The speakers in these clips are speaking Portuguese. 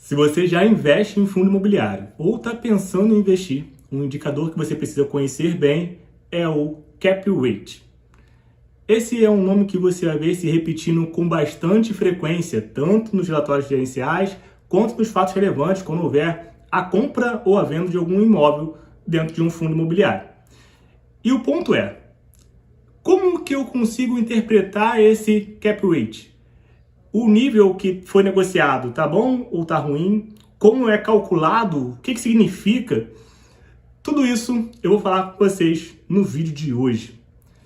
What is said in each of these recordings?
Se você já investe em fundo imobiliário ou está pensando em investir, um indicador que você precisa conhecer bem é o Cap Rate. Esse é um nome que você vai ver se repetindo com bastante frequência, tanto nos relatórios gerenciais quanto nos fatos relevantes, quando houver a compra ou a venda de algum imóvel dentro de um fundo imobiliário. E o ponto é, como que eu consigo interpretar esse Cap Rate? O nível que foi negociado, tá bom ou tá ruim? Como é calculado? O que significa? Tudo isso eu vou falar com vocês no vídeo de hoje.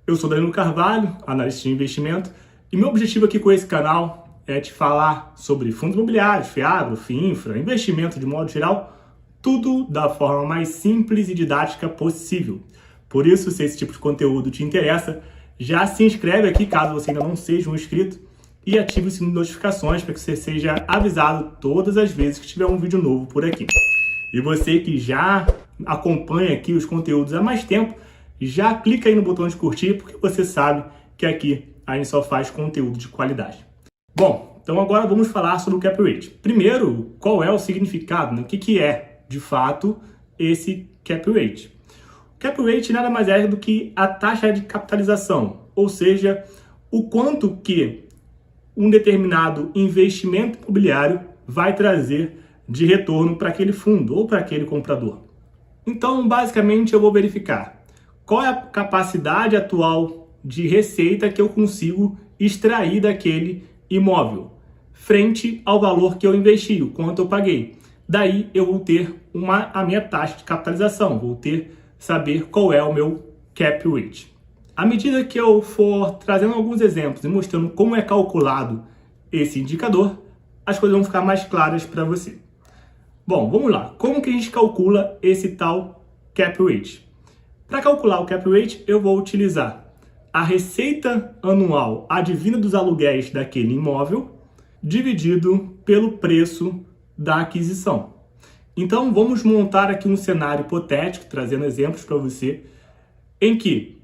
Eu sou Danilo Carvalho, analista de investimento, e meu objetivo aqui com esse canal é te falar sobre fundos imobiliários, FIAGRO, FIINFRA, investimento de modo geral, tudo da forma mais simples e didática possível. Por isso, se esse tipo de conteúdo te interessa, já se inscreve aqui caso você ainda não seja um inscrito e ative o sininho de notificações para que você seja avisado todas as vezes que tiver um vídeo novo por aqui. E você que já acompanha aqui os conteúdos há mais tempo, já clica aí no botão de curtir, porque você sabe que aqui a gente só faz conteúdo de qualidade. Bom, então agora vamos falar sobre o Cap Rate. Primeiro, qual é o significado, né? O que é, de fato, esse Cap Rate? O Cap Rate nada mais é do que a taxa de capitalização, ou seja, o quanto que um determinado investimento imobiliário vai trazer de retorno para aquele fundo ou para aquele comprador. Então, basicamente, eu vou verificar qual é a capacidade atual de receita que eu consigo extrair daquele imóvel, frente ao valor que eu investi, o quanto eu paguei. Daí eu vou ter a minha taxa de capitalização, vou saber qual é o meu Cap Rate. À medida que eu for trazendo alguns exemplos e mostrando como é calculado esse indicador, as coisas vão ficar mais claras para você. Bom, vamos lá. Como que a gente calcula esse tal Cap Rate? Para calcular o Cap Rate, eu vou utilizar a receita anual advinda dos aluguéis daquele imóvel dividido pelo preço da aquisição. Então, vamos montar aqui um cenário hipotético, trazendo exemplos para você, em que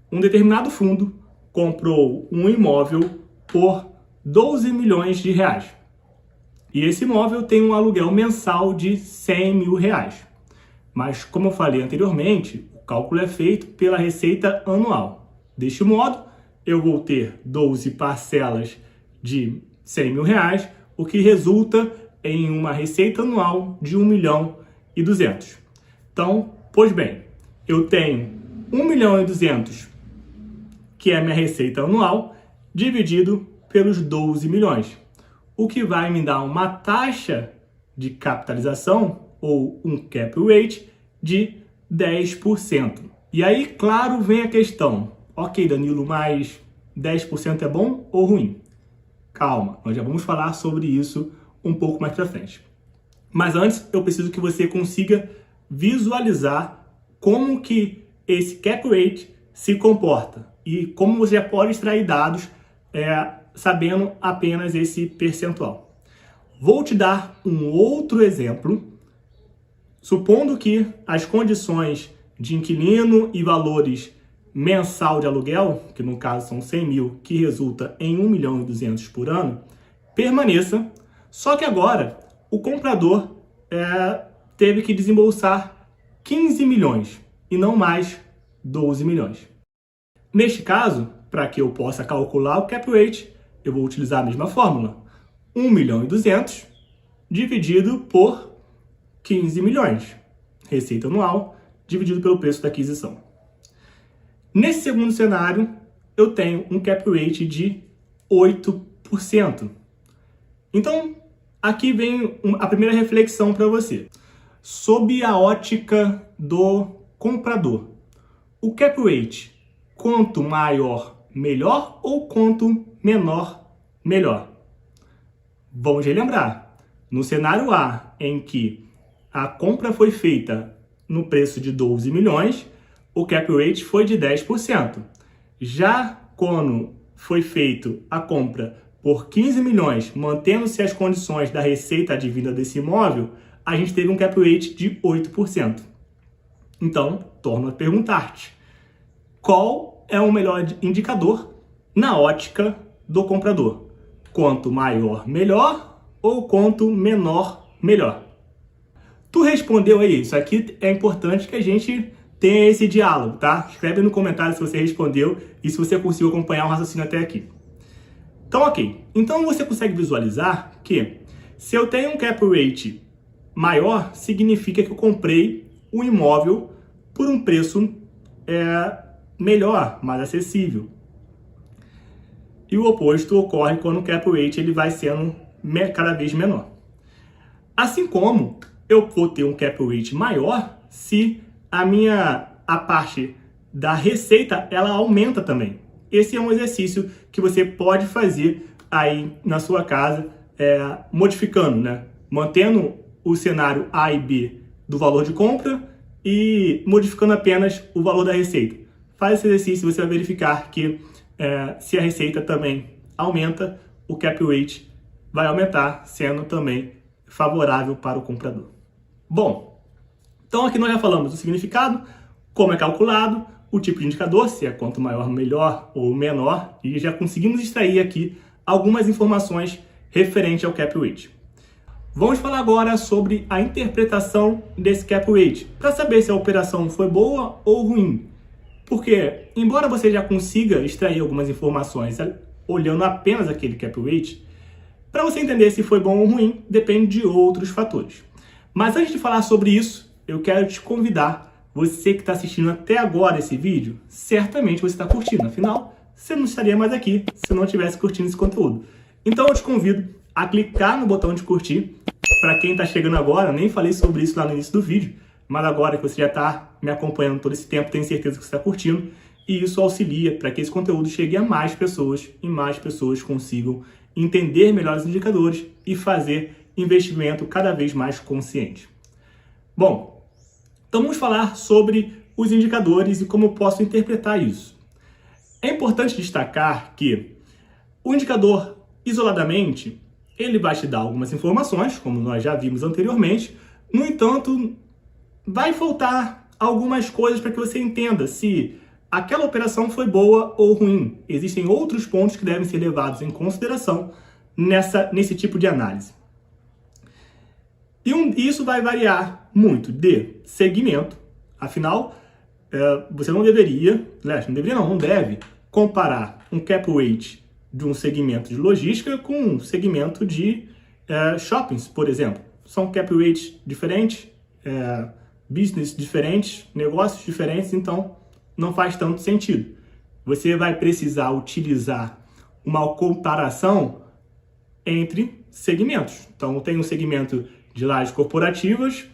um determinado fundo comprou um imóvel por 12 milhões de reais. E esse imóvel tem um aluguel mensal de 100 mil reais. Mas, como eu falei anteriormente, o cálculo é feito pela receita anual. Deste modo, eu vou ter 12 parcelas de 100 mil reais, o que resulta em uma receita anual de 1 milhão e 200. Então, pois bem, eu tenho 1 milhão e 200, que é a minha receita anual, dividido pelos 12 milhões, o que vai me dar uma taxa de capitalização, ou um Cap Rate, de 10%. E aí, claro, vem a questão, ok, Danilo, mas 10% é bom ou ruim? Calma, nós já vamos falar sobre isso um pouco mais para frente. Mas antes, eu preciso que você consiga visualizar como que esse Cap Rate se comporta e como você já pode extrair dados sabendo apenas esse percentual. Vou te dar um outro exemplo, supondo que as condições de inquilino e valores mensal de aluguel, que no caso são 100 mil, que resulta em 1 milhão e 200 por ano, permaneça, só que agora o comprador teve que desembolsar 15 milhões e não mais 12 milhões. Neste caso, para que eu possa calcular o Cap Rate, eu vou utilizar a mesma fórmula. 1 milhão e 200 dividido por 15 milhões. Receita anual dividido pelo preço da aquisição. Nesse segundo cenário, eu tenho um Cap Rate de 8%. Então, aqui vem a primeira reflexão para você. Sob a ótica do comprador, o Cap Rate, quanto maior, melhor, ou quanto menor, melhor? Vamos relembrar. No cenário A, em que a compra foi feita no preço de 12 milhões, o Cap Rate foi de 10%. Já quando foi feita a compra por 15 milhões, mantendo-se as condições da receita advinda desse imóvel, a gente teve um Cap Rate de 8%. Então, torno a perguntar-te, qual é o melhor indicador na ótica do comprador? Quanto maior, melhor, ou quanto menor, melhor. Tu respondeu aí? Isso aqui é importante que a gente tenha esse diálogo, tá? Escreve no comentário se você respondeu e se você conseguiu acompanhar o raciocínio até aqui. Então, ok. Então você consegue visualizar que se eu tenho um cap rate maior, significa que eu comprei o imóvel por um preço melhor, mais acessível. E o oposto ocorre quando o cap rate ele vai sendo cada vez menor. Assim como eu vou ter um cap rate maior se a parte da receita ela aumenta também. Esse é um exercício que você pode fazer aí na sua casa, modificando, né? Mantendo o cenário A e B do valor de compra e modificando apenas o valor da receita. Faz esse exercício e você vai verificar que se a receita também aumenta, o cap rate vai aumentar, sendo também favorável para o comprador. Bom, então aqui nós já falamos do significado, como é calculado, o tipo de indicador, se é quanto maior, melhor ou menor, e já conseguimos extrair aqui algumas informações referentes ao cap rate. Vamos falar agora sobre a interpretação desse cap rate, para saber se a operação foi boa ou ruim. Porque, embora você já consiga extrair algumas informações olhando apenas aquele cap rate, para você entender se foi bom ou ruim, depende de outros fatores. Mas antes de falar sobre isso, eu quero te convidar, você que está assistindo até agora esse vídeo, certamente você está curtindo, afinal, você não estaria mais aqui se não estivesse curtindo esse conteúdo. Então eu te convido a clicar no botão de curtir. Para quem está chegando agora, eu nem falei sobre isso lá no início do vídeo, mas agora que você já está me acompanhando todo esse tempo, tenho certeza que você está curtindo, e isso auxilia para que esse conteúdo chegue a mais pessoas e mais pessoas consigam entender melhor os indicadores e fazer investimento cada vez mais consciente. Bom, então vamos falar sobre os indicadores e como eu posso interpretar isso. É importante destacar que o indicador, isoladamente, ele vai te dar algumas informações, como nós já vimos anteriormente. No entanto, vai faltar algumas coisas para que você entenda se aquela operação foi boa ou ruim. Existem outros pontos que devem ser levados em consideração nesse tipo de análise. E isso vai variar muito de segmento. Afinal, você não deve comparar um cap rate de um segmento de logística com um segmento de shoppings, por exemplo. São cap rates diferentes, business diferentes, negócios diferentes, então não faz tanto sentido. Você vai precisar utilizar uma comparação entre segmentos. Então, tem um segmento de lajes corporativas,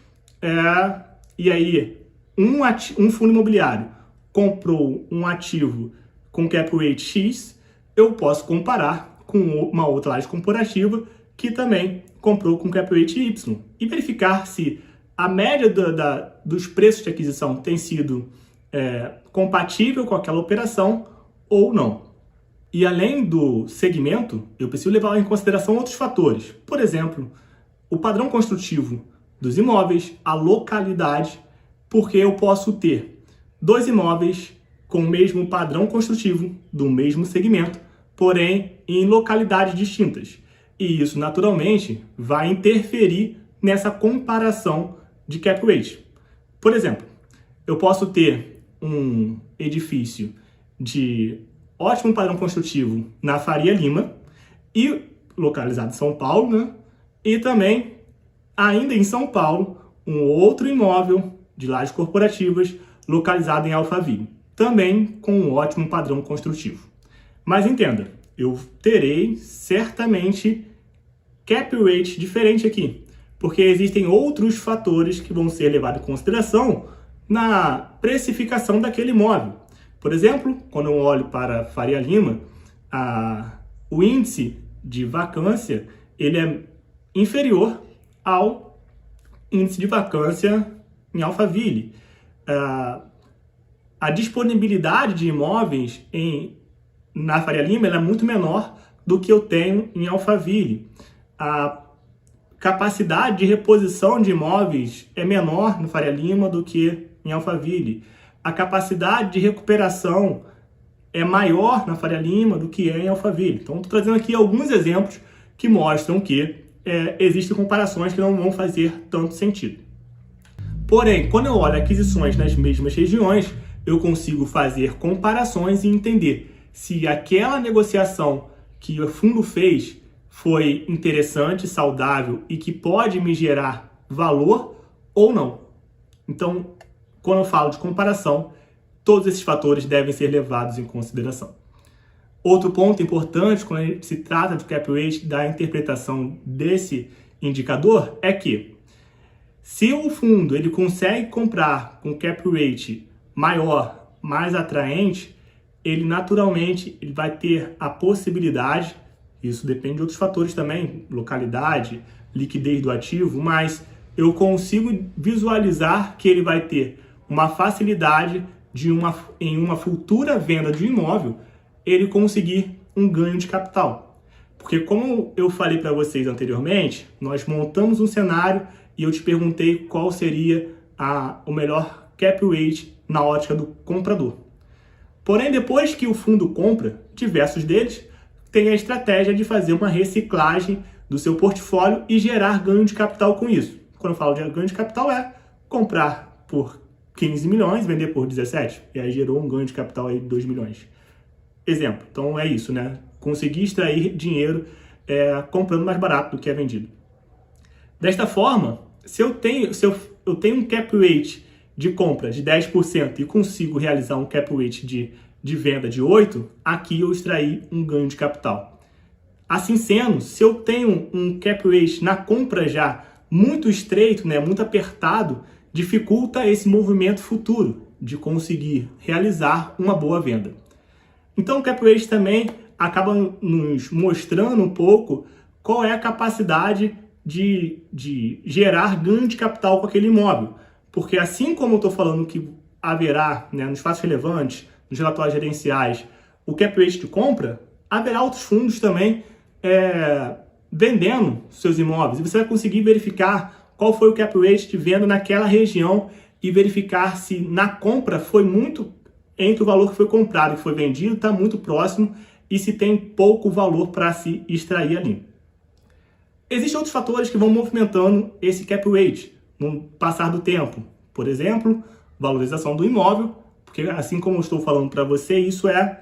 e aí um fundo imobiliário comprou um ativo com cap rate X, eu posso comparar com uma outra laje corporativa que também comprou com cap rate Y e verificar se a média dos preços de aquisição tem sido compatível com aquela operação ou não. E além do segmento, eu preciso levar em consideração outros fatores. Por exemplo, o padrão construtivo dos imóveis, a localidade, porque eu posso ter dois imóveis com o mesmo padrão construtivo, do mesmo segmento, porém em localidades distintas. E isso, naturalmente, vai interferir nessa comparação de cap rate. Por exemplo, eu posso ter um edifício de ótimo padrão construtivo na Faria Lima, e localizado em São Paulo, né? E também, ainda em São Paulo, um outro imóvel de lajes corporativas localizado em Alphaville, também com um ótimo padrão construtivo. Mas entenda, eu terei certamente cap rate diferente aqui, porque existem outros fatores que vão ser levados em consideração na precificação daquele imóvel. Por exemplo, quando eu olho para Faria Lima, o índice de vacância ele é inferior ao índice de vacância em Alphaville. A disponibilidade de imóveis na Faria Lima ela é muito menor do que eu tenho em Alphaville. A capacidade de reposição de imóveis é menor no Faria Lima do que em Alphaville. A capacidade de recuperação é maior na Faria Lima do que é em Alphaville. Então, estou trazendo aqui alguns exemplos que mostram que existem comparações que não vão fazer tanto sentido. Porém, quando eu olho aquisições nas mesmas regiões, eu consigo fazer comparações e entender se aquela negociação que o fundo fez foi interessante, saudável e que pode me gerar valor ou não. Então, quando eu falo de comparação, todos esses fatores devem ser levados em consideração. Outro ponto importante quando se trata de cap rate, da interpretação desse indicador, é que se o fundo ele consegue comprar com cap rate maior, mais atraente, ele naturalmente vai ter a possibilidade, isso depende de outros fatores também, localidade, liquidez do ativo, mas eu consigo visualizar que ele vai ter uma facilidade em uma futura venda de imóvel, ele conseguir um ganho de capital. Porque como eu falei para vocês anteriormente, nós montamos um cenário e eu te perguntei qual seria o melhor cap rate na ótica do comprador. Porém, depois que o fundo compra, diversos deles têm a estratégia de fazer uma reciclagem do seu portfólio e gerar ganho de capital com isso. Quando eu falo de ganho de capital é comprar por 15 milhões, vender por 17, e aí gerou um ganho de capital aí de 2 milhões. Exemplo, então é isso, né? Conseguir extrair dinheiro comprando mais barato do que é vendido. Desta forma, se eu tenho um cap rate de compra de 10% e consigo realizar um cap rate de venda de 8%, aqui eu extraí um ganho de capital. Assim sendo, se eu tenho um cap rate na compra já muito estreito, né, muito apertado, dificulta esse movimento futuro de conseguir realizar uma boa venda. Então o cap rate também acaba nos mostrando um pouco qual é a capacidade de gerar ganho de capital com aquele imóvel. Porque assim como eu estou falando que haverá, né, nos fatos relevantes, nos relatórios gerenciais, o cap rate de compra, haverá outros fundos também vendendo seus imóveis. E você vai conseguir verificar qual foi o cap rate de venda naquela região e verificar se na compra foi muito entre o valor que foi comprado e que foi vendido, está muito próximo, e se tem pouco valor para se extrair ali. Existem outros fatores que vão movimentando esse cap rate no passar do tempo. Por exemplo, valorização do imóvel, porque assim como eu estou falando para você, isso é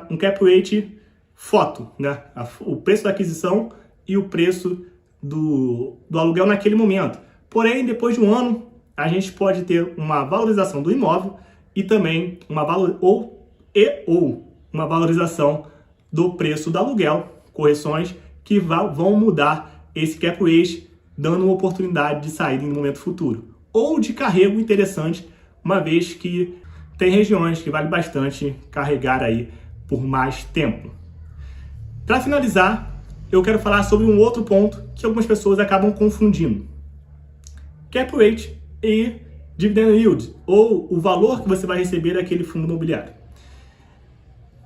um cap rate foto, né? O preço da aquisição e o preço do aluguel naquele momento. Porém, depois de um ano, a gente pode ter uma valorização do imóvel e também uma valorização do preço do aluguel, correções que vão mudar esse cap rate, dando uma oportunidade de saída em um momento futuro. Ou de carrego interessante, uma vez que tem regiões que vale bastante carregar aí por mais tempo. Para finalizar, eu quero falar sobre um outro ponto que algumas pessoas acabam confundindo. Cap rate e dividend yield, ou o valor que você vai receber daquele fundo imobiliário.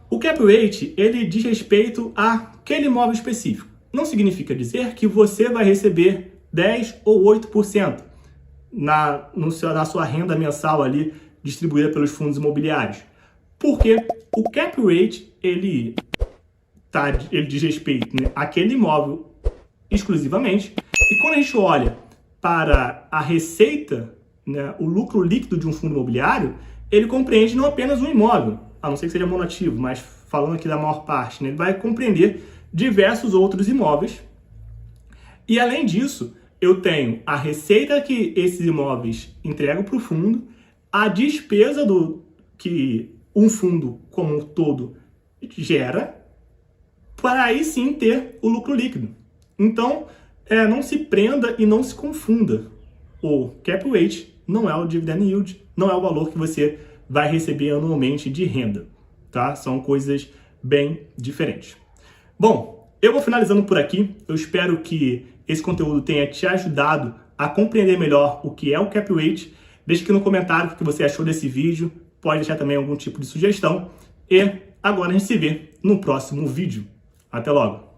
O cap rate, ele diz respeito àquele imóvel específico. Não significa dizer que você vai receber 10 ou 8% na sua renda mensal ali distribuída pelos fundos imobiliários. Porque o cap rate, ele diz respeito, né, àquele imóvel exclusivamente. E quando a gente olha para a receita, né, o lucro líquido de um fundo imobiliário, ele compreende não apenas um imóvel, a não ser que seja monoativo, mas falando aqui da maior parte, né, ele vai compreender diversos outros imóveis. E além disso, eu tenho a receita que esses imóveis entregam para o fundo, a despesa que um fundo como um todo gera, para aí sim ter o lucro líquido. Então, não se prenda e não se confunda. O cap rate não é o dividend yield, não é o valor que você vai receber anualmente de renda, tá? São coisas bem diferentes. Bom, eu vou finalizando por aqui. Eu espero que esse conteúdo tenha te ajudado a compreender melhor o que é o cap rate. Deixe aqui no comentário o que você achou desse vídeo. Pode deixar também algum tipo de sugestão. E agora a gente se vê no próximo vídeo. Até logo!